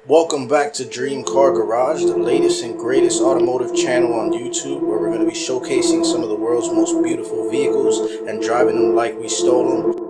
Welcome back to Dream Car Garage, the latest and greatest automotive channel on YouTube, where we're going to be showcasing some of the world's most beautiful vehicles and driving them like we stole them.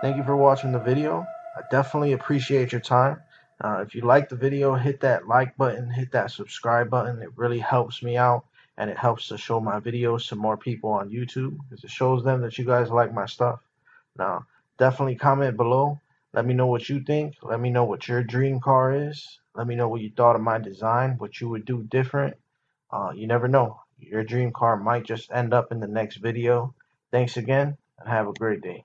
Thank you for watching the video. I definitely appreciate your time. If you like the video, hit that like button, hit that subscribe button. It really helps me out, and it helps to show my videos to more people on YouTube, because it shows them that you guys like my stuff. Now, definitely comment below. Let me know what you think. Let me know what your dream car is. Let me know what you thought of my design, what you would do different. You never know. Your dream car might just end up in the next video. Thanks again, and have a great day.